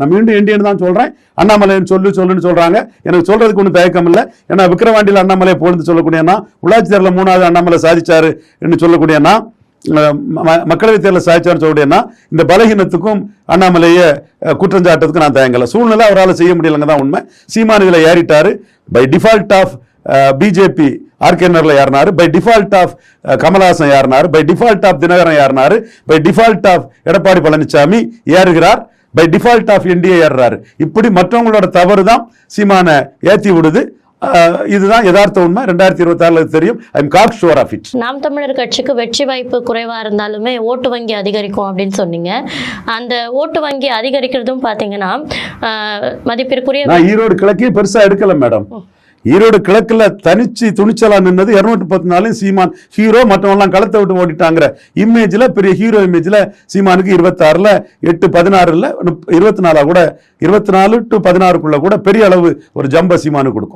நான் மீண்டும் இந்தியன் தான் சொல்றேன். அண்ணாமலைன்னு சொல்லுன்னு சொல்றாங்க. எனக்கு சொல்றதுக்கு ஒன்றும் தயக்கம் இல்லை. ஏன்னா விக்கிரவாண்டியில் அண்ணாமலை பொழுது சொல்லக்கூடியனா, உள்ளாட்சி தேர்தலில் 3வது அண்ணாமலை சாதிச்சாரு என்று சொல்லக்கூடியனா, மக்களவைத் தேர்தலில் சாதிச்சாருன்னு சொல்லக்கூடியனா, இந்த பலகீனத்துக்கும் அண்ணாமலையை குற்றஞ்சாட்டத்துக்கு நான் தயங்கல. சூழ்நிலை அவரால் செய்ய முடியலங்க தான் உண்மை. சீமான் இதில் ஏறிட்டாரு. பை டிஃபால்ட் ஆஃப் பிஜேபி ஆர்கேனர்ல யாருனாரு, பை டிஃபால்ட் ஆஃப் கமலஹாசன் யாருனாரு, பை டிஃபால்ட் ஆஃப் தினகரன் யாருனாரு, by default of Edappadi Palaniswami ஏறுகிறார், பை டிஃபால்ட் ஆஃப் என்டிஏ ஏறுறாரு. இப்படி மற்றவங்களோட தவறு தான் சீமான ஏற்றி விடுது. இதுதான் யதார்த்த உண்மை. 2026 தெரியும். I am quite sure of it. நாம் தமிழர் கட்சிக்கு வெற்றி வாய்ப்பு குறைவா இருந்தாலுமே ஓட்டு வங்கி அதிகரிக்கும் அப்படின்னு சொன்னீங்க. அந்த ஓட்டு வங்கி அதிகரிக்கிறதும் பாத்தீங்கன்னா மதிப்பிற்குரிய நான் ஈரோடு கிழக்கே பெருசா எடுக்கல மேடம். ஈரோடு கிழக்குல தனிச்சு துணிச்சலா நின்னது 214 சீமான் ஹீரோ, மற்றவெல்லாம் களத்தை விட்டு ஓடிட்டாங்கிற இமேஜ்ல, பெரிய ஹீரோ இமேஜ்ல சீமானுக்கு 26ல் 8 16ல் 24 கூட 24 to 16க்குள்ள கூட பெரிய அளவு ஒரு ஜம்ப சீமானு கொடுக்கும்.